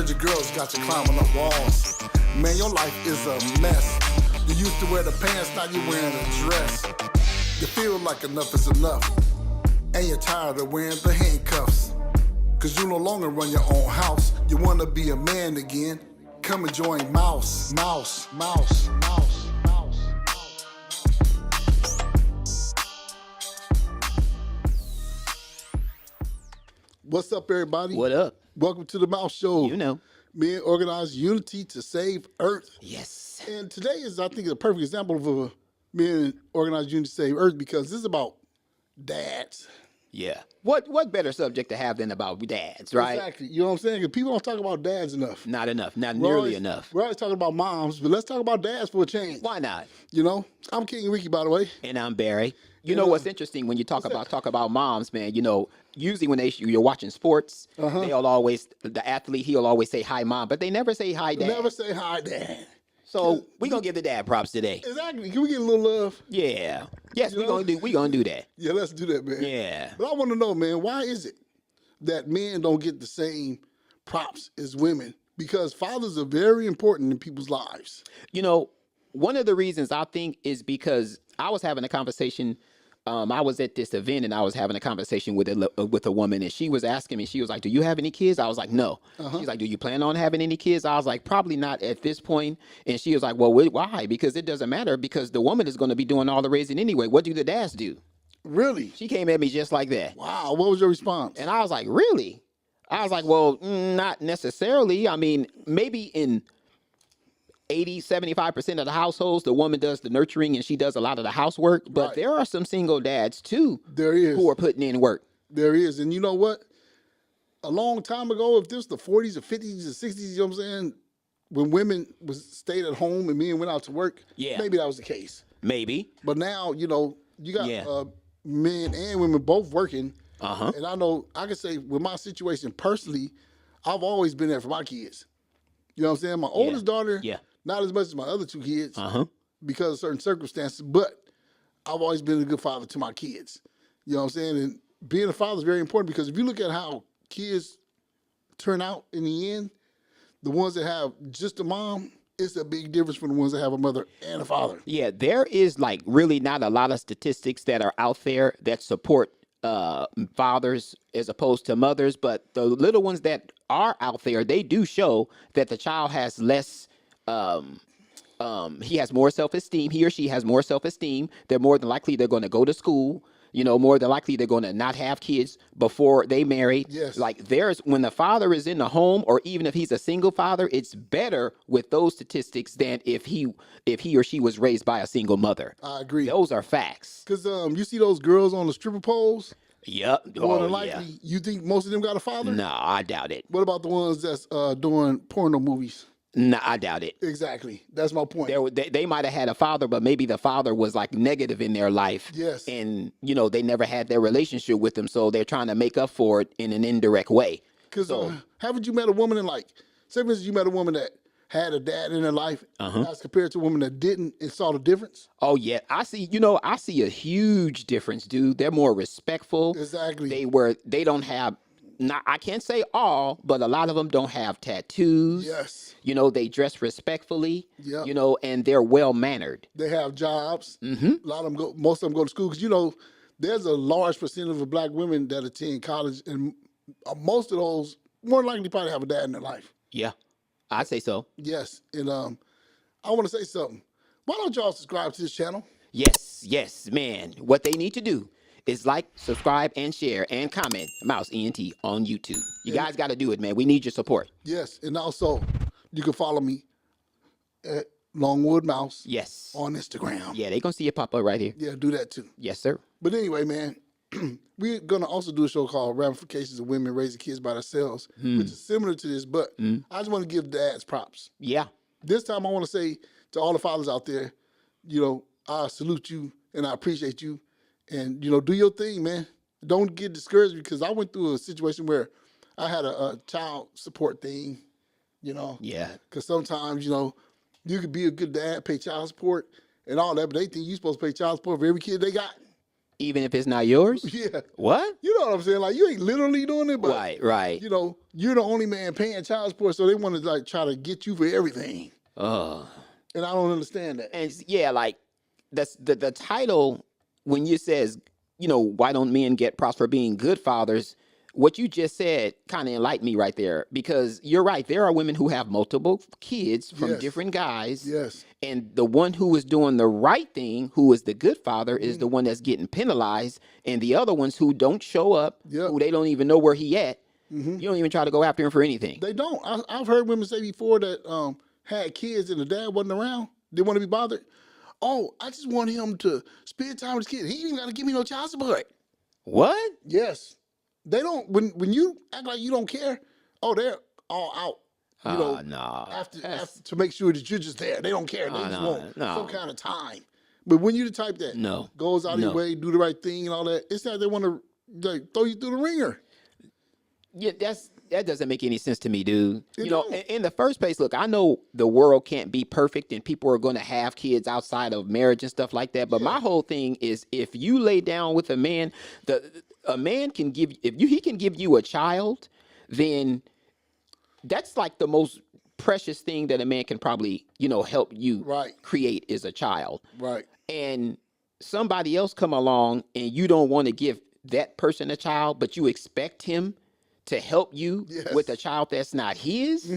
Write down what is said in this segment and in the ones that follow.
heard your girls got you climbing up walls. Man, your life is a mess. You used to wear the pants, now you're wearing a dress. You feel like enough is enough, and you're tired of wearing the handcuffs. Cause you no longer run your own house. You wanna be a man again. Come and join Mouse. Mouse, Mouse, Mouse, Mouse. What's up, everybody? What up? Welcome to the Mouse Show. You know. Men organize unity to save Earth. Yes. And today is, I think, a perfect example of a men organize unity to save Earth because this is about dads. Yeah. What better subject to have than about dads, right? Exactly. You know what I'm saying? Because people don't talk about dads enough. Not enough. Not nearly enough. We're always talking about moms, but let's talk about dads for a change. Why not? You know, I'm King Ricky, by the way. And I'm Barry. You know what's interesting when you talk about moms, man? You know, usually when you're watching sports, they'll always the athlete he'll always say hi mom, but they never say hi dad. Never say hi dad. So we gonna give the dad props today. Exactly. Can we get a little love? Yeah. Yes, we gonna do that. Yeah, let's do that, man. Yeah. But I want to know, man, why is it that men don't get the same props as women? Because fathers are very important in people's lives. You know, one of the reasons I think is because I was having a conversation. I was at this event and I was having a conversation with a woman, and she was asking me, she was like, do you have any kids? I was like, no. She's like, do you plan on having any kids? I was like, probably not at this point. And she was like, well, why? Because it doesn't matter, because the woman is going to be doing all the raising anyway. What do the dads do? Really? She came at me just like that. Wow. What was your response? And I was like, really? I was like, well, not necessarily. I mean, maybe in 75% of the households, the woman does the nurturing and she does a lot of the housework. But there are some single dads too who are putting in work. There is. And you know what? A long time ago, if this was the 40s or 50s or 60s, you know what I'm saying? When women stayed at home and men went out to work, maybe that was the case. Maybe. But now, you know, you got men and women both working. And I know, I can say with my situation personally, I've always been there for my kids. You know what I'm saying? My oldest daughter, not as much as my other two kids because of certain circumstances, but I've always been a good father to my kids. You know what I'm saying? And being a father is very important because if you look at how kids turn out in the end, the ones that have just a mom, it's a big difference from the ones that have a mother and a father. Yeah, there is like really not a lot of statistics that are out there that support fathers as opposed to mothers, but the little ones that are out there, they do show that the child has less he has more self-esteem. He or she has more self-esteem. They're more than likely they're going to go to school. You know, more than likely they're going to not have kids before they marry. Yes. Like when the father is in the home, or even if he's a single father, it's better with those statistics than if he or she was raised by a single mother. I agree. Those are facts. Because you see those girls on the stripper poles? Yep. More than likely, you think most of them got a father? No, I doubt it. What about the ones that's doing porno movies? No, I doubt it. Exactly. That's my point. They might have had a father, but maybe the father was like negative in their life. Yes. And, you know, they never had their relationship with him, so they're trying to make up for it in an indirect way. Because haven't you met a woman say for instance, you met a woman that had a dad in her life as compared to a woman that didn't and saw the difference? Oh, yeah. I see a huge difference, dude. They're more respectful. Exactly. They don't have, I can't say all, but a lot of them don't have tattoos. Yes. You know, they dress respectfully. Yep. You know, and they're well mannered. They have jobs. A lot of them most of them go to school because, you know, there's a large percentage of black women that attend college, and most of those more than likely probably have a dad in their life. Yeah, I'd say so. Yes. And I want to say something. Why don't y'all subscribe to this channel? Yes, man. What they need to do is like, subscribe, and share, and comment Mouse ENT on YouTube. You guys got to do it, man. We need your support. Yes, and also you can follow me at Longwood Mouse. Yes. On Instagram. Yeah, they gonna see it pop up right here. Yeah, do that too. Yes, sir. But anyway, man, we're gonna also do a show called Ramifications of Women Raising Kids by Themselves, which is similar to this, but I just want to give dads props. Yeah. This time I want to say to all the fathers out there, you know, I salute you and I appreciate you. And, you know, do your thing, man. Don't get discouraged because I went through a situation where I had a child support thing, you know. Yeah. Because sometimes, you know, you could be a good dad, pay child support and all that, but they think you're supposed to pay child support for every kid they got. Even if it's not yours? Yeah. What? You know what I'm saying? Like, you ain't literally doing it, but right. you know, you're the only man paying child support, so they want to like try to get you for everything. And I don't understand that. And yeah, like that's the title when you says, you know, why don't men get props for being good fathers? What you just said kind of enlightened me right there, because you're right. There are women who have multiple kids from different guys. Yes. And the one who is doing the right thing, who is the good father, is the one that's getting penalized. And the other ones who don't show up, who they don't even know where he at, you don't even try to go after him for anything. They don't. I've heard women say before that had kids and the dad wasn't around. Didn't want to be bothered. Oh, I just want him to spend time with his kids. He ain't even got to give me no child support. What? Yes. They don't. When you act like you don't care, oh, they're all out. You know, no. After to make sure that you're just there. They don't care. They just want some kind of time. But when you the type that goes out of your way, do the right thing and all that, it's not they want to like throw you through the ringer. Yeah, that doesn't make any sense to me, dude. You know, in the first place, look, I know the world can't be perfect and people are going to have kids outside of marriage and stuff like that. But my whole thing is, if you lay down with a man, a man can give, he can give you a child, then that's like the most precious thing that a man can probably, you know, help you create is a child. Right. And somebody else come along and you don't want to give that person a child, but you expect him to help you with a child that's not his?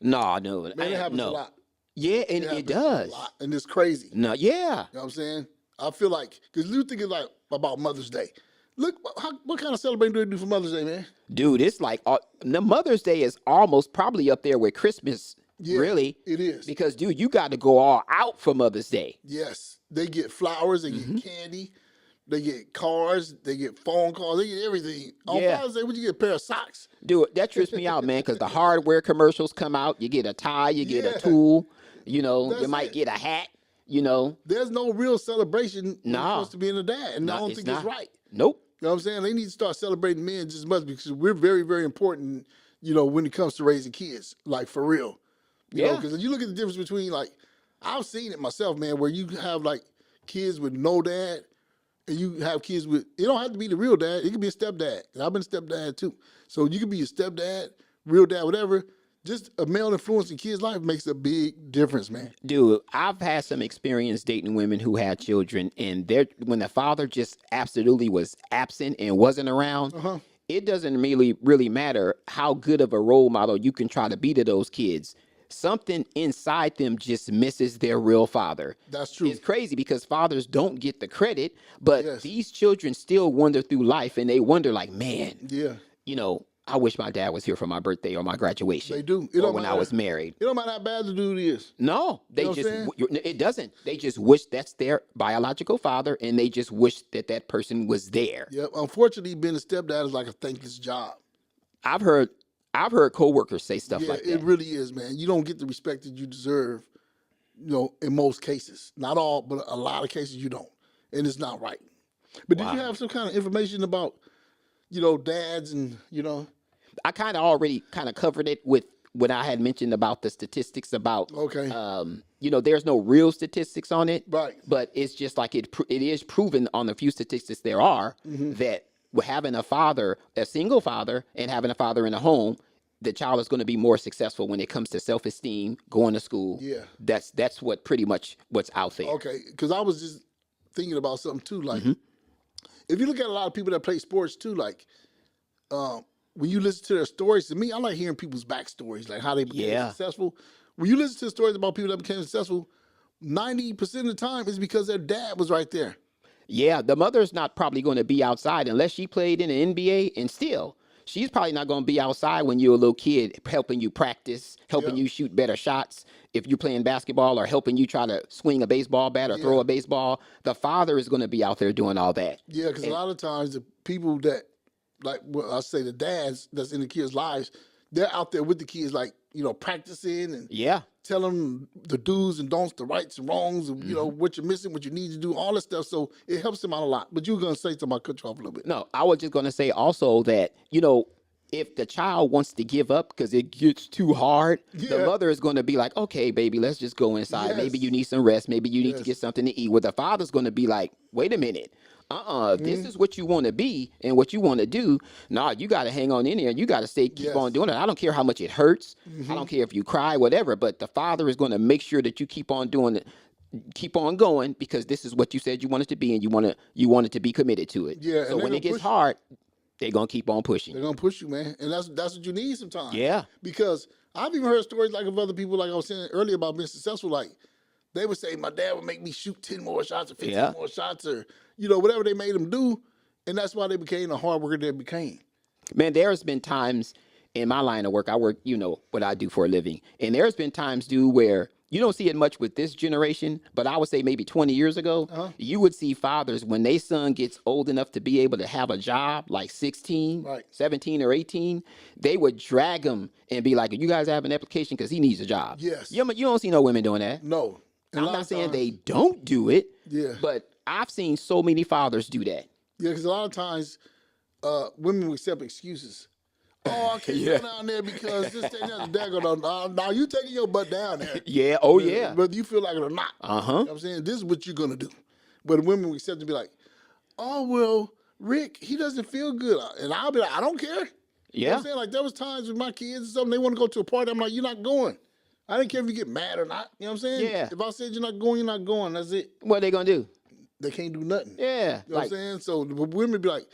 No. Man, it happens a lot. Yeah, and it does. A lot, and it's crazy. No, yeah. You know what I'm saying? I feel like, because you think it's like about Mother's Day. Look, what kind of celebrating do they do for Mother's Day, man? Dude, it's like, the Mother's Day is almost probably up there with Christmas, really. It is. Because, dude, you got to go all out for Mother's Day. Yes. They get flowers, they get candy. They get cars, they get phone calls, they get everything. On Father's Day, would you get a pair of socks? Dude, that trips me out, man, because the hardware commercials come out. You get a tie, you get a tool, you know, you might get a hat, you know. There's no real celebration when it comes to being a dad, and I don't think it's right. Nope. You know what I'm saying? They need to start celebrating men just as much, because we're very, very important, you know, when it comes to raising kids, like for real. You know, because you look at the difference between, like, I've seen it myself, man, where you have, like, kids with no dad, and you have kids with, it don't have to be the real dad. It could be a stepdad. And I've been a stepdad too. So you could be a stepdad, real dad, whatever. Just a male influence in kids' life makes a big difference, man. Dude, I've had some experience dating women who had children, and when the father just absolutely was absent and wasn't around, it doesn't really matter how good of a role model you can try to be to those kids. Something inside them just misses their real father. That's true. It's crazy because fathers don't get the credit, but these children still wander through life and they wonder like, man, you know, I wish my dad was here for my birthday or my graduation. They do. Or when I was married. It don't matter how bad the dude is. No, it doesn't. They just wish that's their biological father, and they just wish that person was there. Yeah, unfortunately, being a stepdad is like a thankless job. I've heard coworkers say stuff like that. It really is, man. You don't get the respect that you deserve, you know, in most cases. Not all, but a lot of cases you don't. And it's not right. But did you have some kind of information about, you know, dads and, you know? I kind of already kind of covered it with what I had mentioned about the statistics about, you know, there's no real statistics on it. Right. But it's just like it is proven on the few statistics there are that having a single father and having a father in a home, the child is going to be more successful when it comes to self-esteem, going to school. Yeah. That's what pretty much what's out there. Okay. Because I was just thinking about something too. Like, if you look at a lot of people that play sports too, like, when you listen to their stories, to me, I like hearing people's backstories, like how they became successful. When you listen to stories about people that became successful, 90% of the time it's because their dad was right there. Yeah, the mother's not probably going to be outside unless she played in the NBA, and still, she's probably not going to be outside when you're a little kid helping you practice, helping you shoot better shots. If you're playing basketball or helping you try to swing a baseball bat or throw a baseball, the father is going to be out there doing all that. Yeah, because a lot of times the people that, like, well, I say the dads that's in the kids' lives, they're out there with the kids, like, you know, practicing and telling them the do's and don'ts, the rights and wrongs, and, you know, what you're missing, what you need to do, all that stuff. So it helps them out a lot. But you were going to say something, I cut you off a little bit. No, I was just going to say also that, you know, if the child wants to give up because it gets too hard, the mother is going to be like, okay, baby, let's just go inside. Maybe you need some rest. Maybe you need to get something to eat. Well, the father's going to be like, wait a minute. this is what you want to be and what you want to do. Nah, you got to hang on in there. You got to keep on doing it. I don't care how much it hurts. I don't care if you cry, whatever. But the Father is going to make sure that you keep on doing it, keep on going, because this is what you said you wanted to be, and you want it to be committed to it. Yeah. So when it gets hard, they're gonna keep on pushing. They're gonna push you, man, and that's what you need sometimes. Yeah. Because I've even heard stories like of other people, like I was saying earlier about being successful. Like they would say, my dad would make me shoot 10 more shots or 15 more shots, or whatever they made them do, and that's why they became the hard worker they became. Man, there's been times in my line of work, I work, what I do for a living, and there's been times, dude, where you don't see it much with this generation, but I would say maybe 20 years ago, you would see fathers when their son gets old enough to be able to have a job, like 16, 17 or 18, they would drag him and be like, you guys have an application because he needs a job. Yes. You don't see no women doing that. No. I'm not saying they don't do it, Yeah. but I've seen so many fathers do that. Yeah, because a lot of times women will accept excuses. Oh, I can't go down there because this thing, that, dad go down. Now you taking your butt down there. Yeah, oh yeah. Whether you feel like it or not. You know what I'm saying? This is what you're going to do. But women will accept to be like, oh, well, Rick, he doesn't feel good. And I'll be like, I don't care. You know what I'm saying? Like, there was times with my kids and something, they want to go to a party. I'm like, you're not going. I didn't care if you get mad or not. You know what I'm saying? Yeah. If I said you're not going, you're not going. That's it. What are they going to do? They can't do nothing. Yeah. You know what I'm saying? So the women be like,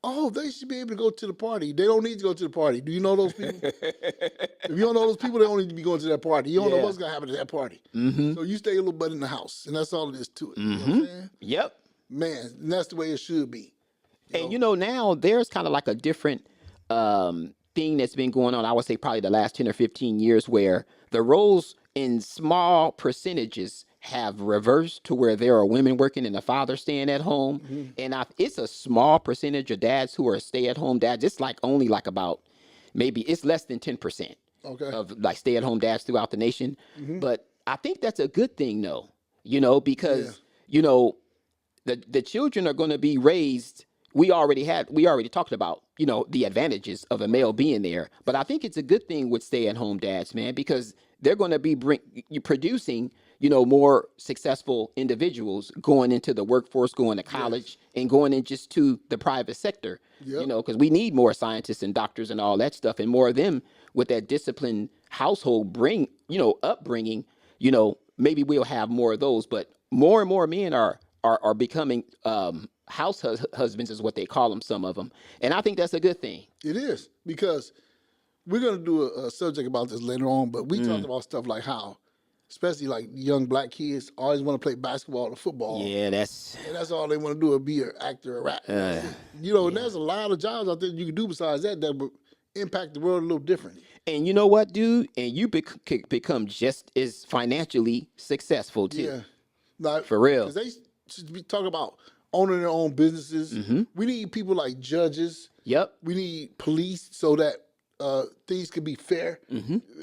oh, they should be able to go to the party. They don't need to go to the party. Do you know those people? If you don't know those people, they don't need to be going to that party. You don't know what's going to happen at that party. So you stay a little bit in the house, and that's all it is to it. You know what I'm saying? Yep. Man, and that's the way it should be. And now there's kind of like a different thing that's been going on, I would say probably the last 10 or 15 years, where the roles in small percentages have reversed to where there are women working and the father staying at home. And it's a small percentage of dads who are stay-at-home dads. It's like only like about, maybe it's less than 10% of like stay-at-home dads throughout the nation. But I think that's a good thing though, because, the children are going to be raised. We already talked about, the advantages of a male being there. But I think it's a good thing with stay-at-home dads, man, because they're going to be producing, more successful individuals going into the workforce, going to college, and going in just to the private sector, because we need more scientists and doctors and all that stuff, and more of them with that disciplined household upbringing, maybe we'll have more of those, but more and more men are becoming husbands is what they call them, some of them. And I think that's a good thing. It is, because we're going to do a subject about this later on, but we talked about stuff like how, especially like young black kids, always want to play basketball or football. Yeah, and that's all they want to do, is be an actor or rap. And there's a lot of jobs out there you can do besides that would impact the world a little different. And you know what, dude? And you become just as financially successful too. Yeah. Like, for real. Because they should be talking about owning their own businesses. We need people like judges. Yep. We need police so that things can be fair,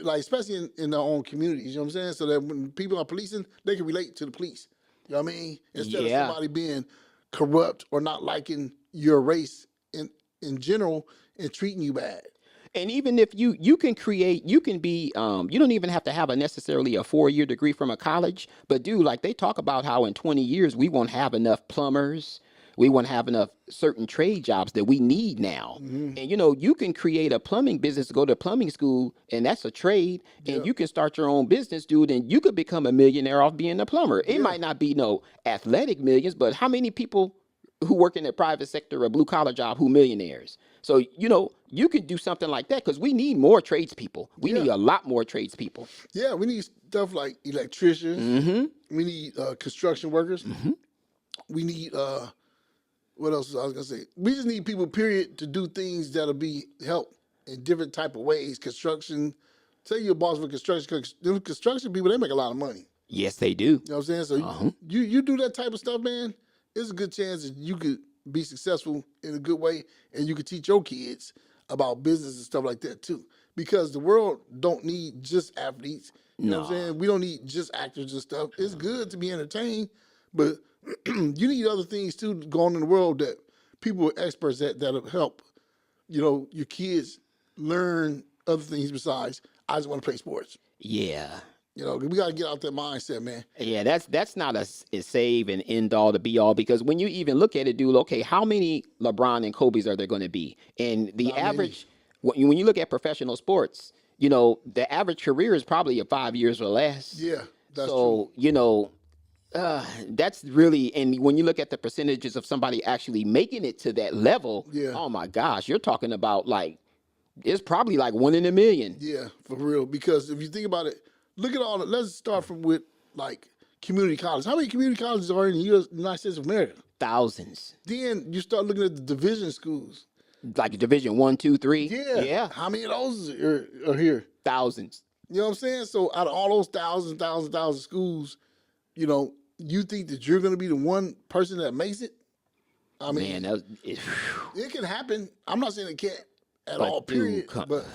like especially in their own communities. You know what I'm saying? So that when people are policing, they can relate to the police. You know what I mean? Instead of somebody being corrupt or not liking your race in general and treating you bad. And even if you can create, you can be, you don't even have to have necessarily a 4-year degree from a college, but dude, like they talk about how in 20 years, we won't have enough plumbers. We won't have enough certain trade jobs that we need now. And, you can create a plumbing business, go to plumbing school, and that's a trade. And you can start your own business, dude, and you could become a millionaire off being a plumber. It might not be no athletic millions, but how many people who work in the private sector or blue collar job who millionaires? So, you could do something like that, because we need more tradespeople. We need a lot more tradespeople. Yeah, we need stuff like electricians. We need construction workers. We need, what else was I going to say? We just need people, period, to do things that'll be help in different type of ways. Construction. Say you're a boss for construction, because construction people, they make a lot of money. Yes, they do. You know what I'm saying? So you do that type of stuff, man, it's a good chance that you could be successful in a good way, and you could teach your kids about business and stuff like that too. Because the world don't need just athletes. You know what I'm saying? We don't need just actors and stuff. It's good to be entertained, but you need other things too going in the world that people are experts at that'll help, your kids learn other things besides, I just want to play sports. Yeah. You know, we got to get out that mindset, man. Yeah, that's not a save and end all to be all, because when you even look at it, dude, okay, how many LeBron and Kobe's are there going to be? And the Not average, when you look at professional sports, you know, the average career is probably 5 years or less. Yeah, that's so, true. you know, that's really, and when you look at the percentages of somebody actually making it to that level, Yeah. oh my gosh, you're talking about like, it's probably like 1 in a million. Yeah, for real. Because if you think about it, look at all the, let's start from with like community colleges. How many community colleges are in the United States of America? Thousands. Then you start looking at the division schools. Like Division 1, 2, 3. Yeah. How many of those are here? Thousands. You know what I'm saying? So out of all those thousands schools, you know, you think that you're going to be the one person that makes it? I mean, man, it can happen. I'm not saying it can't at all, period. But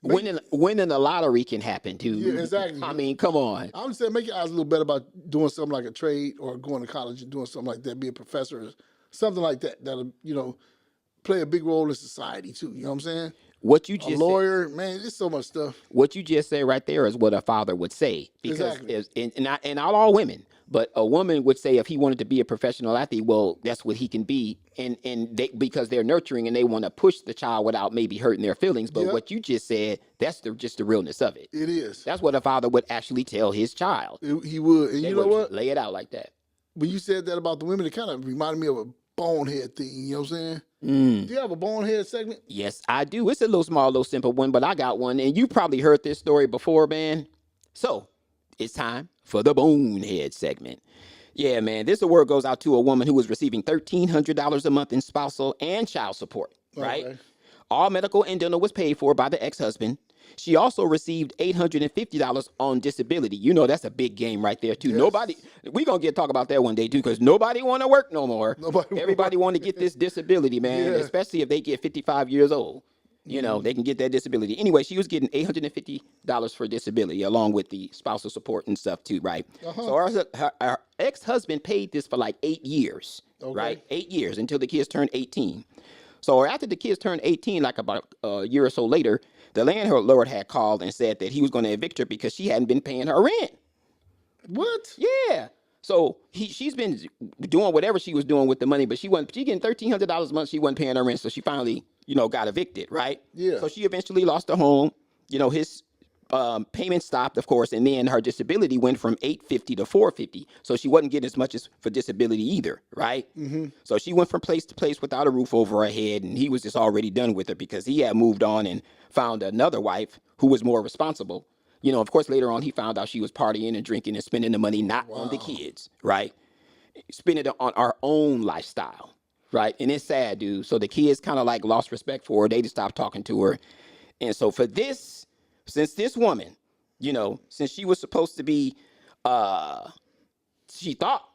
winning the lottery can happen too. Yeah, exactly. I mean, come on. I'm just saying, make your eyes a little better about doing something like a trade or going to college and doing something like that, be a professor or something like that, that'll, you know, play a big role in society too. You know what I'm saying? What you just a lawyer, man, there's so much stuff. What you just said right there is what a father would say. Because and not all women, but a woman would say if he wanted to be a professional athlete, well, that's what he can be. And because they're nurturing and they want to push the child without maybe hurting their feelings. But what you just said, that's just the realness of it. It is. That's what a father would actually tell his child. He would. And you know what? Lay it out like that. When you said that about the women, it kind of reminded me of a bonehead thing. You know what I'm saying? Do you have a bonehead segment? Yes, I do. It's a little small, little simple one, but I got one. And you probably heard this story before, man. So it's time for the bonehead segment. Yeah, man. This award goes out to a woman who was receiving $1,300 a month in spousal and child support, right? Okay. All medical and dental was paid for by the ex-husband. She also received $850 on disability. You know, that's a big game right there, too. Yes. We're going to talk about that one day, too, because nobody want to work no more. Everybody want to get this disability, man, especially if they get 55 years old. You know, they can get that disability. Anyway, she was getting $850 for disability, along with the spousal support and stuff, too, right? So her ex-husband paid this for like 8 years, right? 8 years until the kids turned 18. So after the kids turned 18, like about a year or so later, the landlord had called and said that he was going to evict her because she hadn't been paying her rent. What? Yeah. So she's been doing whatever she was doing with the money, but she getting $1,300 a month. She wasn't paying her rent, so she finally, you know, got evicted, right? Yeah. So she eventually lost her home. You know, his payment stopped, of course, and then her disability went from $850 to $450. So she wasn't getting as much as for disability either, right? Mm-hmm. So she went from place to place without a roof over her head, and he was just already done with her because he had moved on and found another wife who was more responsible. You know, of course, later on, he found out she was partying and drinking and spending the money not on the kids, right? Spending it on our own lifestyle, right? And it's sad, dude. So the kids kind of like lost respect for her. They just stopped talking to her. And so for this, since this woman, you know, since she was supposed to be, she thought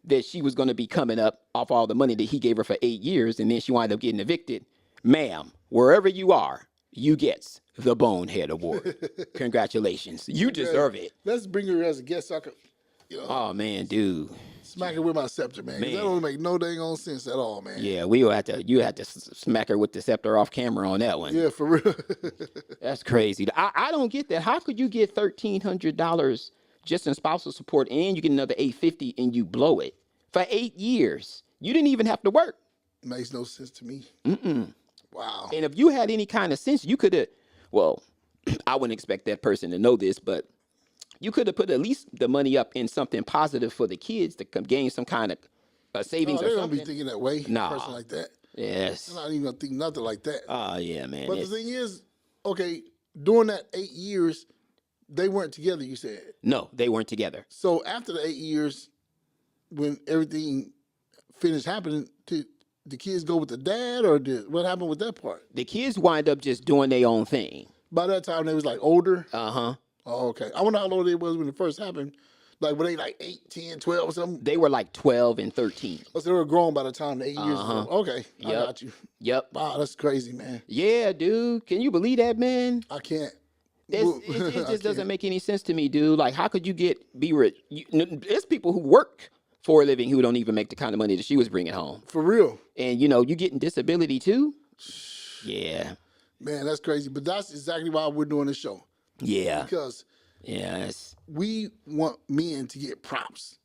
that she was going to be coming up off all the money that he gave her for 8 years, and then she wound up getting evicted. Ma'am, wherever you are, you get the Bonehead Award. Congratulations. You deserve it. Let's bring her as a guest so I could, you know. Oh, man, dude. Smack her with my scepter, man. That don't make no dang on sense at all, man. Yeah, you had to smack her with the scepter off camera on that one. Yeah, for real. That's crazy. I don't get that. How could you get $1,300 just in spousal support and you get another $850 and you blow it for 8 years? You didn't even have to work. Makes no sense to me. Wow. And if you had any kind of sense, you could have, well, I wouldn't expect that person to know this, but you could have put at least the money up in something positive for the kids to gain some kind of savings or something. They don't be thinking that way. Nah. A person like that. Yes. They're not even going to think nothing like that. Oh, yeah, man. But the thing is, okay, during that 8 years, they weren't together, you said? No, they weren't together. So after the 8 years, when everything finished happening, did the kids go with the dad, or what happened with that part? The kids wind up just doing their own thing. By that time, they was like older? Uh-huh. Oh, okay. I wonder how old they was when it first happened. Like, were they like 8, 10, 12 or something? They were like 12 and 13. Oh, so they were grown by the time the 8 years ago. Okay, I got you. Yep. Wow, that's crazy, man. Yeah, dude. Can you believe that, man? I can't. It just doesn't make any sense to me, dude. Like, how could you be rich? There's people who work for a living who don't even make the kind of money that she was bringing home. For real. And, you know, you getting disability, too? Yeah. Man, that's crazy. But that's exactly why we're doing this show. Yeah. Because Yes. We want men to get props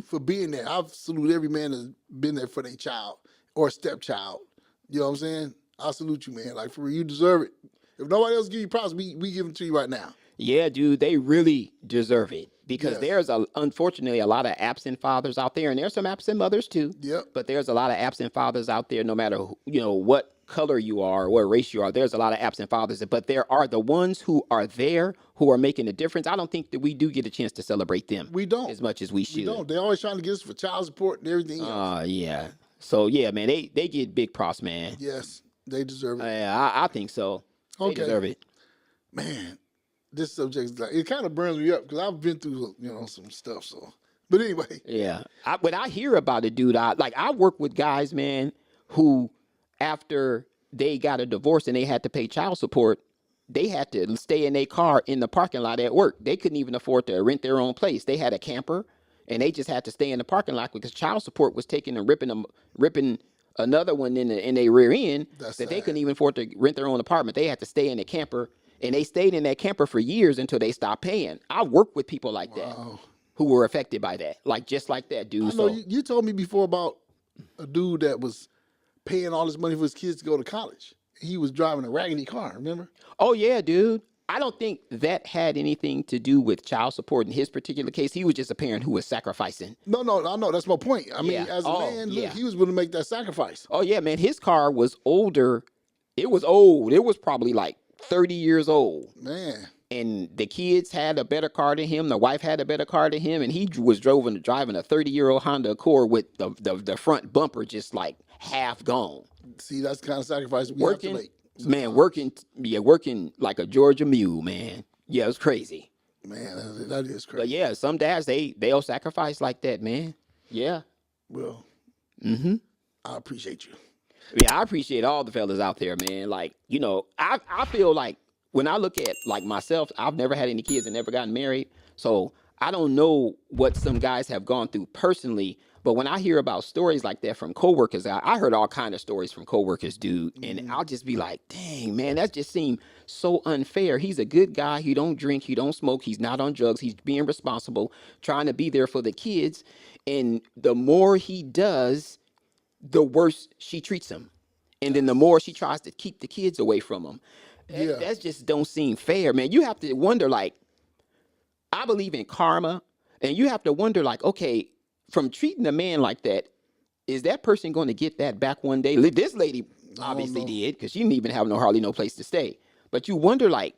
for being there. I salute every man that's been there for their child or stepchild. You know what I'm saying? I salute you, man. Like, for real, you deserve it. If nobody else give you props, we give them to you right now. Yeah, dude, they really deserve it because Yes. there's unfortunately a lot of absent fathers out there, and there's some absent mothers too. Yep. But there's a lot of absent fathers out there, no matter what color you are, or what race you are. There's a lot of absent fathers, but there are the ones who are there who are making a difference. I don't think that we do get a chance to celebrate them. We don't as much as we should. We don't. They're always trying to get us for child support and everything else. Yeah. So yeah, man, they get big props, man. Yes, they deserve it. Yeah, I think so. Okay. They deserve it. Man, this subject is like, it kind of burns me up because I've been through some stuff. So, but anyway. Yeah. When I hear about it, dude, I work with guys, man, who after they got a divorce and they had to pay child support, they had to stay in their car in the parking lot at work. They couldn't even afford to rent their own place. They had a camper and they just had to stay in the parking lot because child support was taking and ripping another one in their rear end. That's that sad. they couldn't even afford to rent their own apartment. They had to stay in the camper, and they stayed in that camper for years until they stopped paying. I work with people like that who were affected by that, just like that, dude. I know you told me before about a dude that was paying all this money for his kids to go to college. He was driving a raggedy car, remember? Oh, yeah, dude. I don't think that had anything to do with child support in his particular case. He was just a parent who was sacrificing. No, I know. That's my point. I mean, as a man, look, he was willing to make that sacrifice. Oh, yeah, man. His car was older. It was old. It was probably like 30 years old. Man. And the kids had a better car than him. The wife had a better car than him. And he was driving a 30-year-old Honda Accord with the front bumper just like half gone. See, that's the kind of sacrifice we have to make. Man, working like a Georgia mule, man. Yeah, it was crazy. Man, that is crazy. But yeah, some dads, they'll sacrifice like that, man. Yeah. Well, I appreciate you. Yeah, I appreciate all the fellas out there, man. Like, I feel like when I look at like myself, I've never had any kids and never gotten married. So I don't know what some guys have gone through personally. But when I hear about stories like that from coworkers, I heard all kind of stories from coworkers, dude. And I'll just be like, dang, man, that just seemed so unfair. He's a good guy. He don't drink. He don't smoke. He's not on drugs. He's being responsible, trying to be there for the kids. And the more he does, the worse she treats him. And then the more she tries to keep the kids away from him. That just don't seem fair, man. You have to wonder, like, I believe in karma. And you have to wonder, like, okay, from treating a man like that, is that person going to get that back one day? This lady obviously did, because she didn't even have hardly no place to stay. But you wonder, like,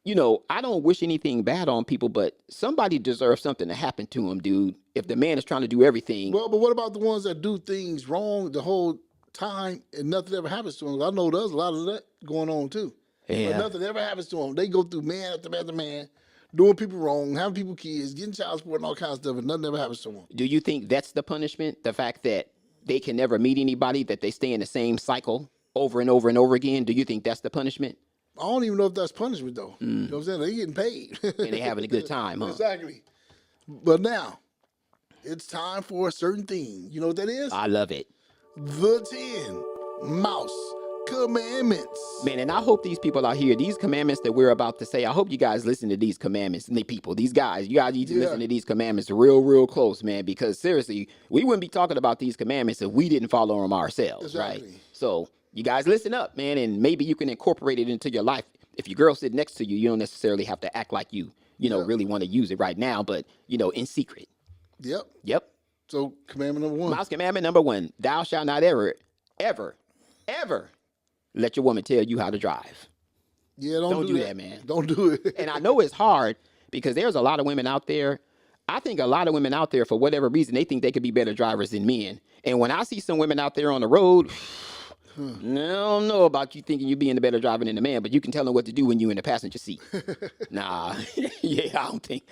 I don't wish anything bad on people, but somebody deserves something to happen to him, dude. If the man is trying to do everything. Well, but what about the ones that do things wrong the whole time and nothing ever happens to them? I know there's a lot of that going on too. Yeah. But nothing ever happens to them. They go through man after man after man, doing people wrong, having people kids, getting child support and all kinds of stuff, and nothing ever happens to them. Do you think that's the punishment? The fact that they can never meet anybody, that they stay in the same cycle over and over and over again? Do you think that's the punishment? I don't even know if that's punishment, though. You know what I'm saying? They're getting paid. And they having a good time, huh? Exactly. But now, it's time for a certain thing. You know what that is? I love it. The 10 Mouse Commandments. Man, and I hope these people out here, these commandments that we're about to say, I hope you guys listen to these commandments. And these guys, you guys need to listen to these commandments real close, man. Because seriously, we wouldn't be talking about these commandments if we didn't follow them ourselves, right? So you guys listen up, man, and maybe you can incorporate it into your life. If your girl sitting next to you, you don't necessarily have to act like you really want to use it right now, but, in secret. Yep. So commandment number 1. Mouse commandment number 1, thou shalt not ever let your woman tell you how to drive. Yeah, don't do that, man. Don't do it. And I know it's hard because there's a lot of women out there. I think a lot of women out there, for whatever reason, they think they could be better drivers than men. And when I see some women out there on the road, I don't know about you thinking you being a better driver than a man, but you can tell them what to do when you're in the passenger seat. Nah, I don't think.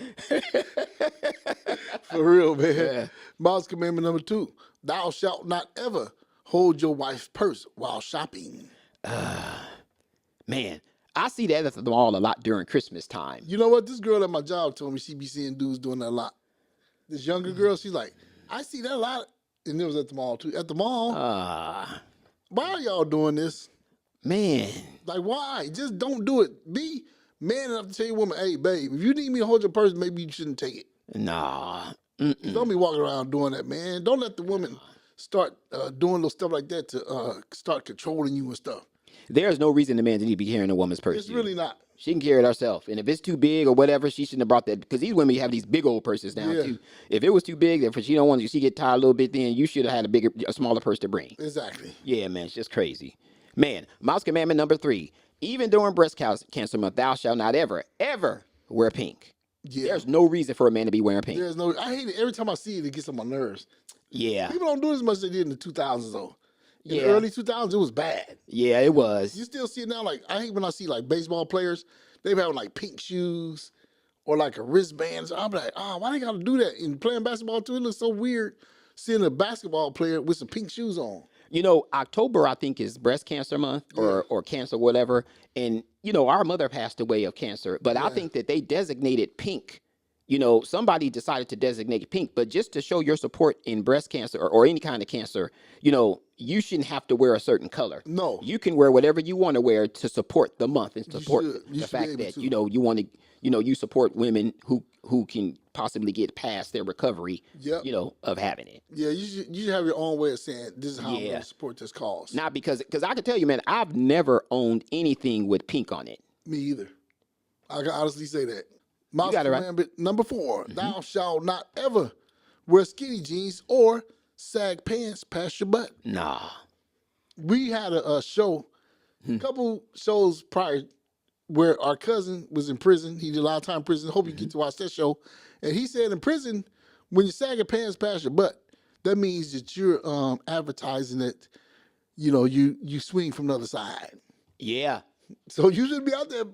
For real, man. Yeah. Mouse commandment number 2, thou shalt not ever hold your wife's purse while shopping. Man, I see that at the mall a lot during Christmas time. You know what? This girl at my job told me she be seeing dudes doing that a lot. This younger girl, she's like, I see that a lot. And it was at the mall, too. At the mall. Why are y'all doing this? Man. Like, why? Just don't do it. Be man enough to tell your woman, hey, babe, if you need me to hold your purse, maybe you shouldn't take it. Nah. Don't be walking around doing that, man. Don't let the woman start doing little stuff like that to start controlling you and stuff. There's no reason the man to need to be carrying a woman's purse. It's really not. She can carry it herself. And if it's too big or whatever, she shouldn't have brought that. Because these women have these big old purses now, too. If it was too big, if she don't want to, she get tired a little bit, then you should have had a smaller purse to bring. Exactly. Yeah, man, it's just crazy. Man, mouse commandment number 3. Even during breast cancer month, thou shalt not ever, ever wear pink. Yeah. There's no reason for a man to be wearing pink. I hate it. Every time I see it, it gets on my nerves. Yeah. People don't do it as much as they did in the 2000s, though. In the early 2000s, it was bad. Yeah, it was. You still see it now. Like, I hate when I see, like, baseball players, they be having, like, pink shoes or, like, a wristband. So I'm like, why they got to do that? And playing basketball, too, it looks so weird seeing a basketball player with some pink shoes on. You know, October, I think, is breast cancer month or cancer, whatever. And, you know, our mother passed away of cancer. But I think that they designated pink. You know, somebody decided to designate pink, but just to show your support in breast cancer or any kind of cancer, you know, you shouldn't have to wear a certain color. No. You can wear whatever you want to wear to support the month and support the fact that, you know, you want to, you know, you support women who can possibly get past their recovery, you know, of having it. Yeah, you should have your own way of saying, this is how I'm going to support this cause. Not because I can tell you, man, I've never owned anything with pink on it. Me either. I can honestly say that. Mouse commandment number 4, thou shalt not ever wear skinny jeans or sag pants past your butt. Nah. We had a show, a couple shows prior, where our cousin was in prison. He did a lot of time in prison. Hope you get to watch that show. And he said in prison, when you sag your pants past your butt, that means that you're advertising that, you know, you swing from the other side. Yeah. So you should be out there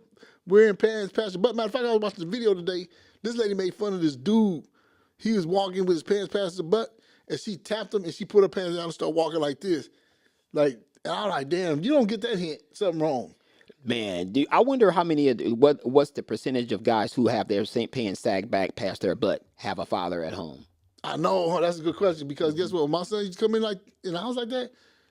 wearing pants past your butt. Matter of fact, I was watching the video today. This lady made fun of this dude. He was walking with his pants past his butt, and she tapped him, and she put her pants down and started walking like this. Like, and I'm like, damn, you don't get that hint, something wrong. Man, I wonder how many, what's the percentage of guys who have their pants sag back past their butt have a father at home? I know, that's a good question, because guess what? When my son used to come in like in the house like that,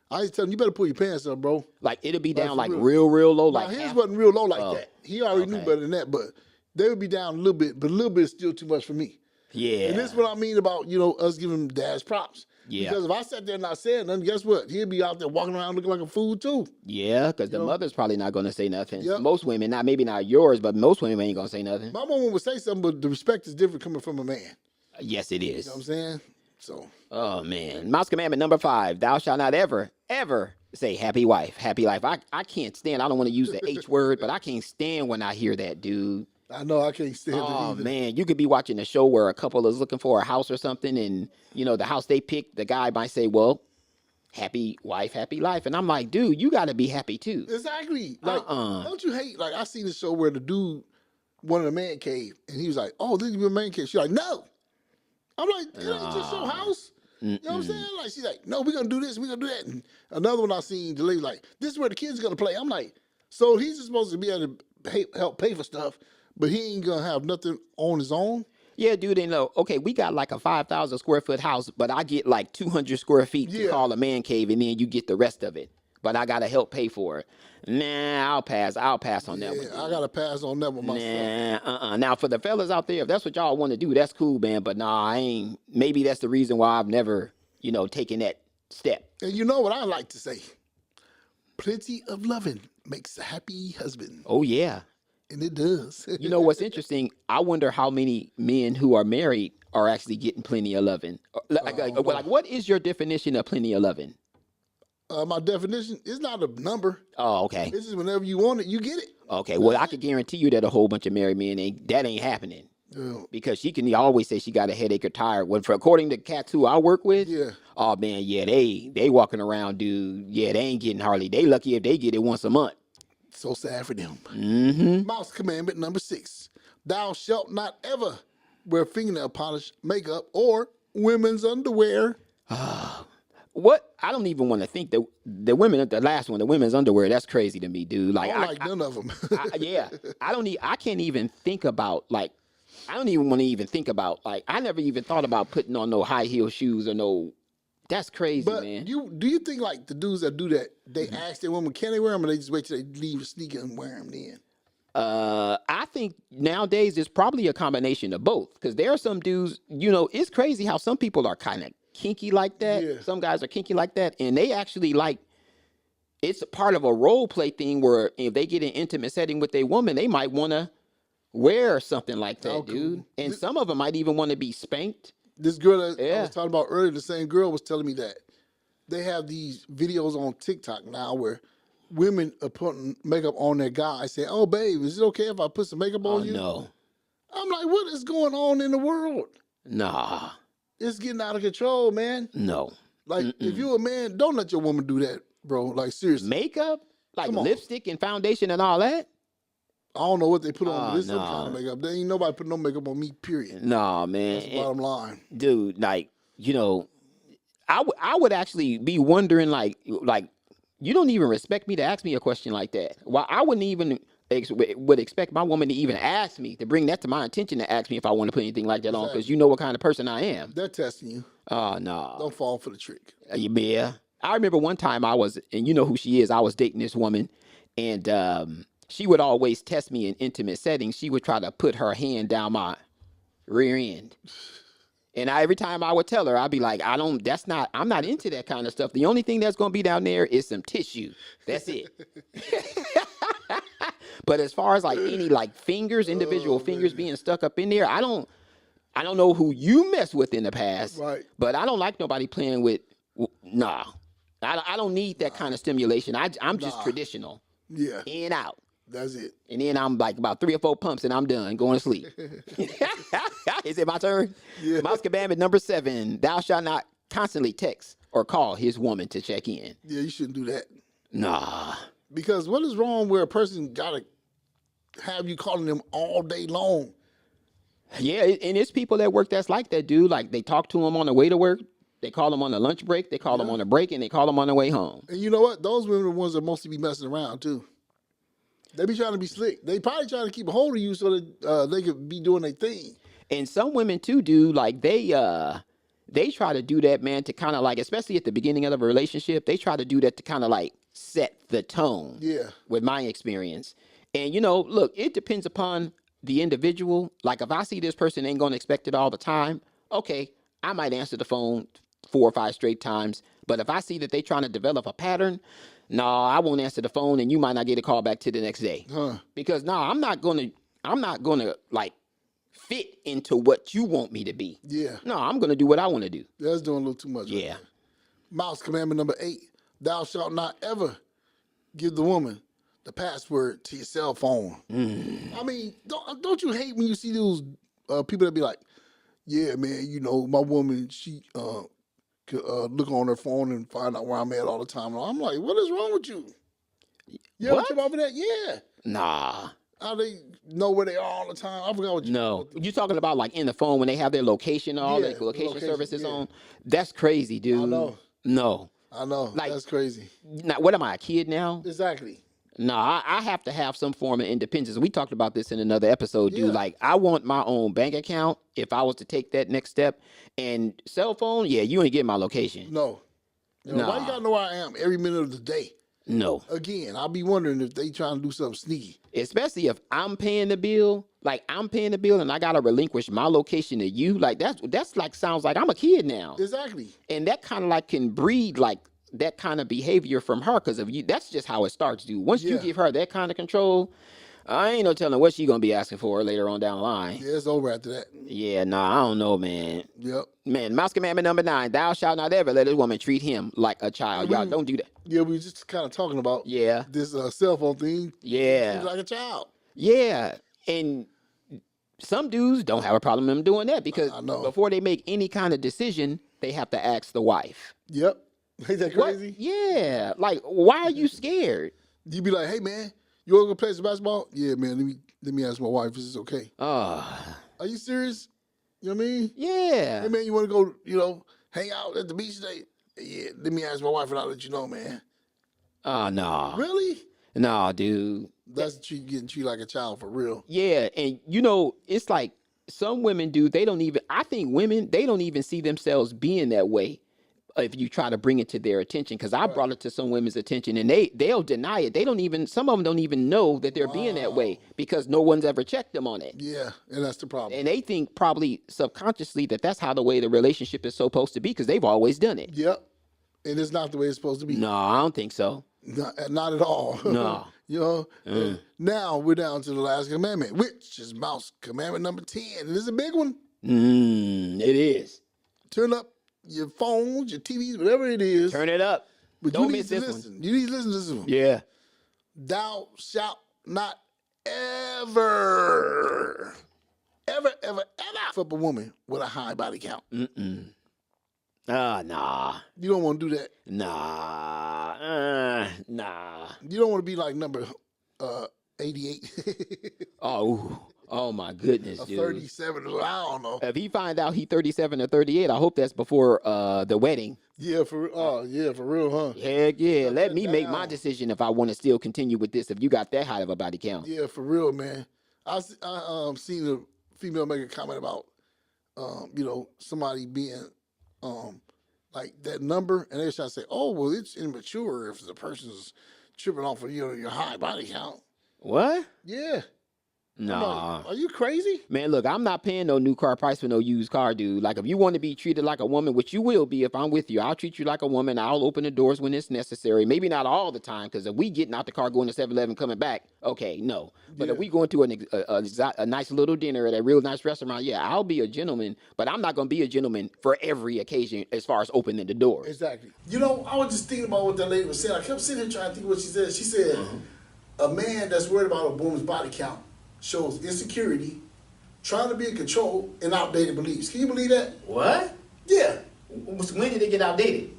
I used to tell him, you better pull your pants up, bro. Like, it'll be down like real low. Like his wasn't real low like that. He already knew better than that, but they would be down a little bit, but a little bit is still too much for me. Yeah. And this is what I mean about, you know, us giving dads props. Yeah. Because if I sat there and not said nothing, guess what? He'd be out there walking around looking like a fool too. Yeah, because the mother's probably not going to say nothing. Yep. Most women, maybe not yours, but most women ain't going to say nothing. My mom would say something, but the respect is different coming from a man. Yes, it is. You know what I'm saying? So. Oh, man. Mouse commandment number 5, thou shalt not ever say happy wife, happy life. I can't stand, I don't want to use the H word, but I can't stand when I hear that, dude. I know, I can't stand it either. Oh, man, you could be watching a show where a couple is looking for a house or something, and, you know, the house they picked, the guy might say, well, happy wife, happy life. And I'm like, dude, you got to be happy, too. Exactly. Like, don't you hate, like, I seen this show where the dude wanted a man cave, and he was like, oh, this is your man cave. She's like, no. I'm like, that ain't just your house. You know what I'm saying? Like, she's like, no, we're going to do this, we're going to do that. And another one I seen, the lady like, this is where the kids are going to play. I'm like, so he's just supposed to be able to help pay for stuff, but he ain't going to have nothing on his own? Yeah, dude, and okay, we got like a 5,000 square foot house, but I get like 200 square feet to call a man cave, and then you get the rest of it. But I got to help pay for it. Nah, I'll pass on that one. Yeah, I got to pass on that one myself. Nah, Now, for the fellas out there, if that's what y'all want to do, that's cool, man. But nah, I ain't. Maybe that's the reason why I've never, you know, taken that step. And you know what I like to say? Plenty of loving makes a happy husband. Oh, yeah. And it does. You know what's interesting? I wonder how many men who are married are actually getting plenty of loving. Like, what is your definition of plenty of loving? My definition is not a number. Oh, okay. It's just whenever you want it, you get it. Okay, well, I can guarantee you that a whole bunch of married men ain't happening. Yeah. Because she can always say she got a headache or tired. According to cats who I work with, oh man, yeah, they walking around, dude. Yeah, they ain't getting hardly. They lucky if they get it once a month. So sad for them. Mm-hmm. Mouse commandment number 6: thou shalt not ever wear fingernail polish, makeup, or women's underwear. What? I don't even want to think that the women, the last one, the women's underwear, that's crazy to me, dude. Like, I don't like none of them. I can't even think about, like, I don't even want to even think about, like, I never even thought about putting on no high heel shoes or no, that's crazy, but man. Do you think, like, the dudes that do that, they ask their woman, can they wear them, or they just wait till they leave a sneaker and wear them then? I think nowadays it's probably a combination of both. Because there are some dudes, it's crazy how some people are kind of kinky like that. Yeah. Some guys are kinky like that, and they actually like. It's a part of a role play thing where if they get an intimate setting with a woman, they might want to wear something like that, dude. And some of them might even want to be spanked. This girl that I was talking about earlier, the same girl was telling me that they have these videos on TikTok now where women are putting makeup on their guy, saying, "Oh, babe, is it okay if I put some makeup on you?" No. I'm like, what is going on in the world? Nah. It's getting out of control, man. No. Like, if you're a man, don't let your woman do that, bro. Like, seriously. Makeup? Like lipstick and foundation and all that? I don't know what they put on, but it's some kind of makeup. There ain't nobody put no makeup on me, period. Nah, man. That's the bottom line. Dude, like, I would actually be wondering, like, you don't even respect me to ask me a question like that. Well, I wouldn't even would expect my woman to even ask me, to bring that to my attention to ask me if I want to put anything like that on, because you know what kind of person I am. They're testing you. Oh, no. Don't fall for the trick. Yeah. I remember one time and you know who she is, I was dating this woman, and she would always test me in intimate settings. She would try to put her hand down my rear end. And every time I would tell her, I'd be like, I'm not into that kind of stuff. The only thing that's going to be down there is some tissue. That's it. But as far as like any like fingers, individual fingers being stuck up in there, I don't know who you messed with in the past. Right. But I don't like nobody playing with, nah. I don't need that kind of stimulation. I'm just traditional. Yeah. In, out. That's it. And then I'm like about 3 or 4 pumps and I'm done, going to sleep. Is it my turn? Yeah. Mouse commandment number 7, thou shalt not constantly text or call his woman to check in. Yeah, you shouldn't do that. Nah. Because what is wrong where a person got to have you calling them all day long? Yeah, and it's people at work that's like that, dude. Like, they talk to them on the way to work. They call them on the lunch break. They call them on the break, and they call them on the way home. And you know what? Those women are the ones that mostly be messing around, too. They be trying to be slick. They probably trying to keep a hold of you so that they could be doing their thing. And some women, too, dude, like, they try to do that, man, to kind of like, especially at the beginning of a relationship, they try to do that to kind of like set the tone. Yeah. With my experience. And, look, it depends upon the individual. Like, if I see this person ain't going to expect it all the time, okay, I might answer the phone 4 or 5 straight times. But if I see that they trying to develop a pattern, I won't answer the phone, and you might not get a call back till the next day. Because I'm not gonna like fit into what you want me to be. Yeah. No, I'm gonna do what I want to do. That's doing a little too much. Yeah. Right? Mouse commandment number 8, thou shalt not ever give the woman the password to your cell phone. I mean, don't you hate when you see those people that be like, yeah, man, my woman, she could look on her phone and find out where I'm at all the time. And I'm like, what is wrong with you? You ever trip off of that? Yeah. Nah. How they know where they are all the time? I forgot what you. No, you talking about like in the phone when they have their location, all their location services on. That's crazy, dude. I know. No. I know. Like, that's crazy. Now, what am I, a kid now? Exactly. No, I have to have some form of independence. We talked about this in another episode, dude. Like, I want my own bank account if I was to take that next step. And cell phone, you ain't getting my location. No. Why you gotta know where I am every minute of the day? No. Again, I'll be wondering if they trying to do something sneaky. Especially if I'm paying the bill. Like, I'm paying the bill and I gotta relinquish my location to you. Like, that's like, sounds like I'm a kid now. Exactly. And that kind of like can breed like that kind of behavior from her, because of you. That's just how it starts, dude. Once you give her that kind of control, I ain't no telling what she gonna be asking for later on down the line. Yeah, it's over after that. Yeah, I don't know, man. Yep. Man, mouse commandment number 9, thou shalt not ever let a woman treat him like a child. Y'all don't do that. Yeah, we were just kind of talking about this cell phone thing. Yeah. She's like a child. Yeah. And some dudes don't have a problem with them doing that, because before they make any kind of decision, they have to ask the wife. Yep. Ain't that crazy? What? Yeah. Like, why are you scared? You be like, hey, man, you want to go play some basketball? Yeah, man, let me ask my wife if this is okay. Are you serious? You know what I mean? Yeah. Hey, man, you want to go, hang out at the beach today? Yeah, let me ask my wife and I'll let you know, man. Oh, no. Really? No, dude. That's getting treated like a child for real. Yeah, and it's like some women, dude, I think women, they don't even see themselves being that way if you try to bring it to their attention. Because I brought it to some women's attention, and they'll deny it. They don't even, some of them don't even know that they're being that way because no one's ever checked them on it. Yeah, and that's the problem. And they think probably subconsciously that that's how the way the relationship is supposed to be because they've always done it. Yep, and it's not the way it's supposed to be. No, I don't think so. Not at all. No. You know, now we're down to the last commandment, which is mouse commandment number 10. And it's a big one. It is. Turn up your phones, your TVs, whatever it is. Turn it up. But Don't you need miss to this listen. one. You need to listen to this one. Yeah. Thou shalt not ever fuck a woman with a high body count. Nah. You don't want to do that. Nah. You don't want to be like number 88. Oh my goodness, dude. 37, I don't know. If he find out he 37 or 38, I hope that's before the wedding. Yeah, for real, huh? Heck yeah. Let me make my decision if I want to still continue with this if you got that high of a body count. Yeah, for real, man. I seen a female make a comment about somebody being like that number, and they try to say, oh, well, it's immature if the person's tripping off of your high body count. What? Yeah. Nah. Like, are you crazy? Man, look, I'm not paying no new car price for no used car, dude. Like, if you want to be treated like a woman, which you will be if I'm with you, I'll treat you like a woman. I'll open the doors when it's necessary. Maybe not all the time, because if we getting out the car, going to 7-Eleven, coming back, okay, no. But if we going to a nice little dinner at a real nice restaurant, yeah, I'll be a gentleman, but I'm not going to be a gentleman for every occasion as far as opening the doors. Exactly. You know, I was just thinking about what that lady was saying. I kept sitting here trying to think what she said. She said, a man that's worried about a woman's body count shows insecurity, trying to be in control, and outdated beliefs. Can you believe that? What? Yeah. When did it get outdated?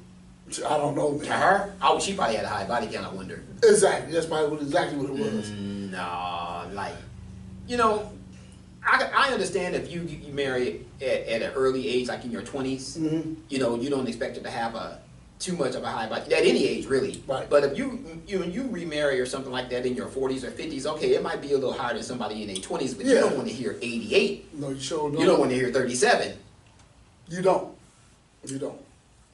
I don't know, man. To her? Oh, she probably had a high body count, I wonder. Exactly. That's probably exactly what it was. Nah, like, I understand if you marry at an early age, like in your 20s, you don't expect it to have too much of a high body at any age, really. Right. But if you remarry or something like that in your 40s or 50s, okay, it might be a little higher than somebody in their 20s, but you don't want to hear 88. No, you sure don't. You don't want to hear 37. You don't.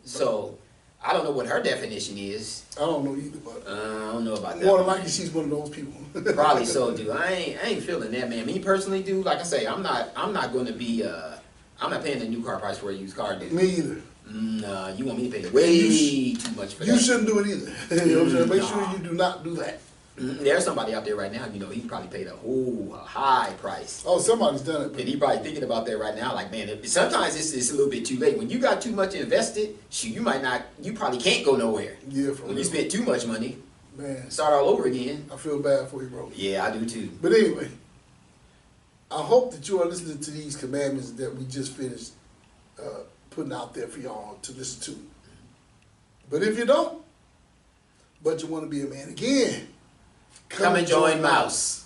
So, I don't know what her definition is. I don't know either, but I don't know about that. More than likely, she's one of those people. Probably so, dude. I ain't feeling that, man. Me personally, dude. Like I say, I'm not going to be. I'm not paying the new car price for a used car, dude. Me either. Nah, you want me to pay way too much for that. You shouldn't do it either. You know what I'm saying? Make sure you do not do that. There's somebody out there right now, he probably paid a high price. Oh, somebody's done it. And he probably thinking about that right now, like, man, sometimes it's a little bit too late. When you got too much invested, you probably can't go nowhere. Yeah, for real. When you spent too much money, man, start all over again. I feel bad for you, bro. Yeah, I do too. But anyway, I hope that you are listening to these commandments that we just finished putting out there for y'all to listen to. But if you don't, but you want to be a man again, Come and join Mouse.